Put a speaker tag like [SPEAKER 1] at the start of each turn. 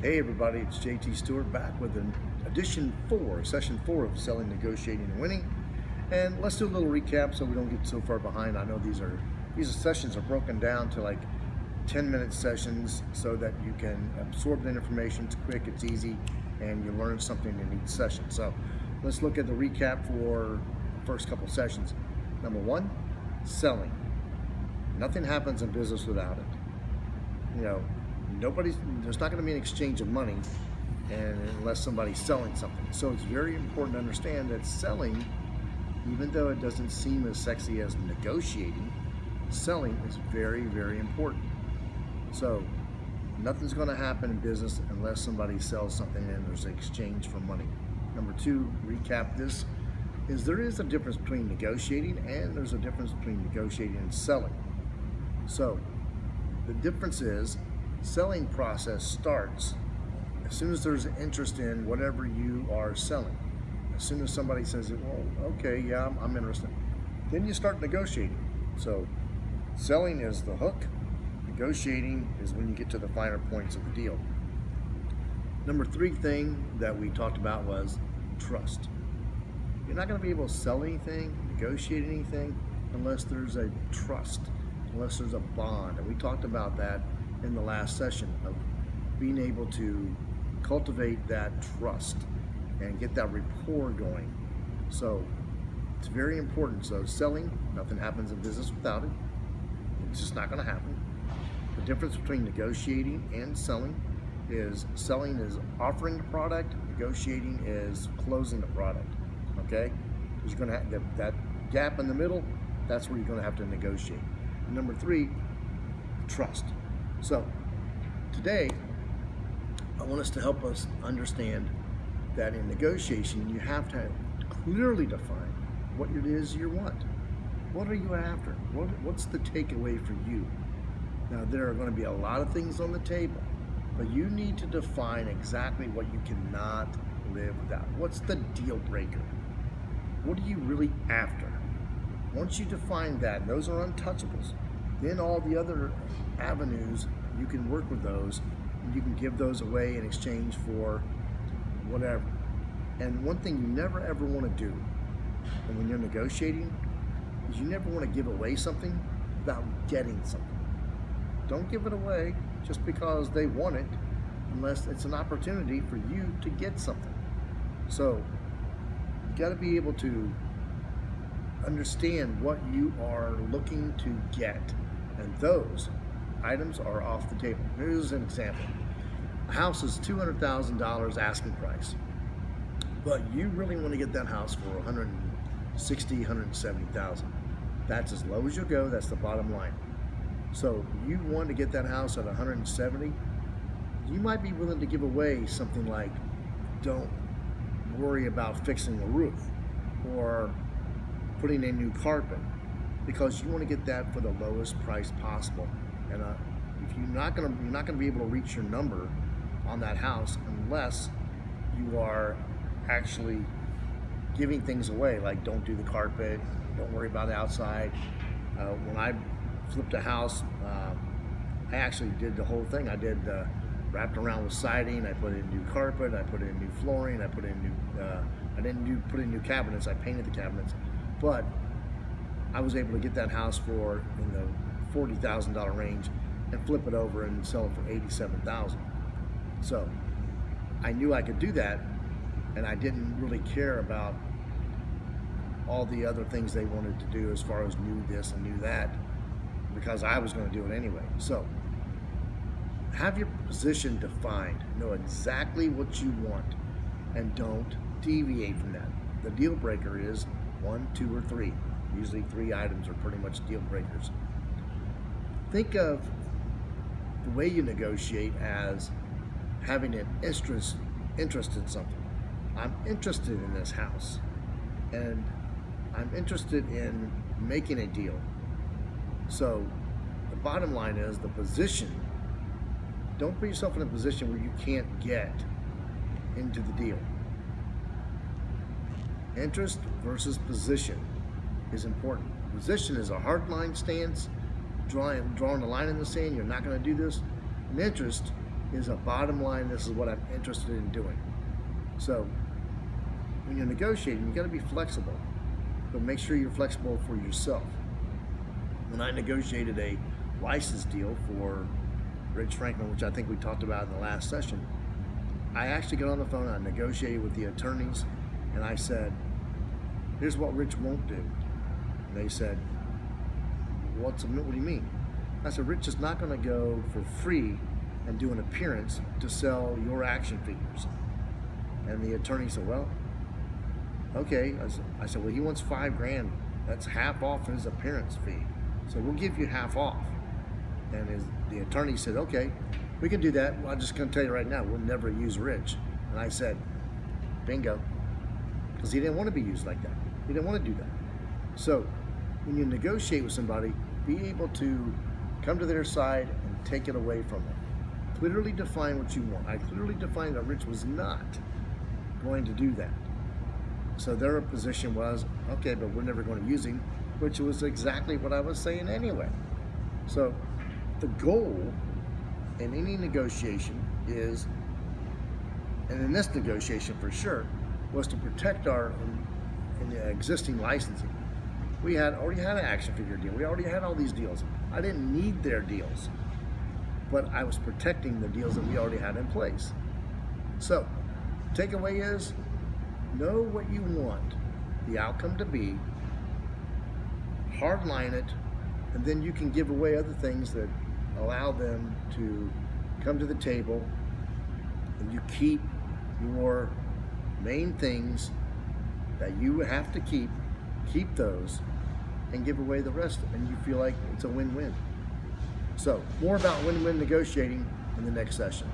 [SPEAKER 1] Hey everybody, it's JT Stewart back with an session 4 of Selling, Negotiating, and Winning. And let's do a little recap so we don't get so far behind. I know these sessions are broken down to like 10-minute sessions so that you can absorb the information. It's quick, it's easy, and you learn something in each session. So let's look at the recap for the first couple sessions. Number 1, selling. Nothing happens in business without it. There's not going to be an exchange of money unless somebody's selling something. So it's very important to understand that selling, even though it doesn't seem as sexy as negotiating, selling is very, very important. So nothing's going to happen in business unless somebody sells something and there's an exchange for money. Number 2, recap this, is there is a difference between negotiating and there's a difference between negotiating and selling. So the difference is, selling process starts as soon as there's interest in whatever you are selling. As soon as somebody says, well, okay, yeah, I'm interested, then you start negotiating. So selling is the hook, negotiating is when you get to the finer points of the deal. Number 3 thing that we talked about was trust. You're not going to be able to sell anything, negotiate anything, unless there's a trust, unless there's a bond. And we talked about that in the last session, of being able to cultivate that trust and get that rapport going. So it's very important. So selling, nothing happens in business without it. It's just not going to happen. The difference between negotiating and selling is offering the product, negotiating is closing the product. Okay? Because you're going to have that gap in the middle, that's where you're going to have to negotiate. And number 3, trust. So today, I want us to help us understand that in negotiation, you have to clearly define what it is you want. What are you after? What's the takeaway for you? Now, there are going to be a lot of things on the table, but you need to define exactly what you cannot live without. What's the deal breaker? What are you really after? Once you define that, and those are untouchables, then all the other avenues, you can work with those, and you can give those away in exchange for whatever. And one thing you never ever want to do, and when you're negotiating, is you never want to give away something without getting something. Don't give it away just because they want it, unless it's an opportunity for you to get something. So you got to be able to understand what you are looking to get, and those items are off the table. Here's an example. A house is $200,000 asking price, but you really want to get that house for $160,000, $170,000. That's as low as you'll go. That's the bottom line. So you want to get that house at $170,000. You might be willing to give away something like, don't worry about fixing the roof or putting in new carpet, because you want to get that for the lowest price possible. And if you're not gonna be able to reach your number on that house unless you are actually giving things away, like don't do the carpet, don't worry about the outside. When I flipped a house, I actually did the whole thing. I did wrapped around with siding. I put in new carpet. I put in new flooring. I put in new. I didn't put in new cabinets. I painted the cabinets, but I was able to get that house for in the $40,000 range and flip it over and sell it for $87,000. So I knew I could do that, and I didn't really care about all the other things they wanted to do as far as new this and new that, because I was going to do it anyway. So have your position defined, know exactly what you want, and don't deviate from that. The deal breaker is 1, 2, or 3. Usually 3 items are pretty much deal breakers. Think of the way you negotiate as having an interest in something. I'm interested in this house, and I'm interested in making a deal. So the bottom line is the position. Don't put yourself in a position where you can't get into the deal. Interest versus position is important. Position is a hard line stance, drawing a line in the sand. You're not going to do this. And interest is a bottom line, this is what I'm interested in doing. So when you're negotiating, you got to be flexible, but make sure you're flexible for yourself. When I negotiated a license deal for Rich Franklin, which I think we talked about in the last session, I actually got on the phone, I negotiated with the attorneys, and I said, here's what Rich won't do. And they said, what do you mean? I said, Rich is not going to go for free and do an appearance to sell your action figures. And the attorney said, well, okay. I said, well, he wants $5,000. That's half off his appearance fee. So we'll give you half off. And the attorney said, okay, we can do that. Well, I'm just going to tell you right now, we'll never use Rich. And I said, bingo. Because he didn't want to be used like that. He didn't want to do that. So when you negotiate with somebody, be able to come to their side and take it away from them. Clearly define what you want. I clearly defined that Rich was not going to do that. So their position was, okay, but we're never going to use him, which was exactly what I was saying anyway. So the goal in any negotiation is, and in this negotiation for sure, was to protect our existing licensing. We already had an action figure deal. We already had all these deals. I didn't need their deals, but I was protecting the deals that we already had in place. So, takeaway is, know what you want the outcome to be, hardline it, and then you can give away other things that allow them to come to the table, and you keep your main things that you have to keep those, and give away the rest, and you feel like it's a win-win. So, more about win-win negotiating in the next session.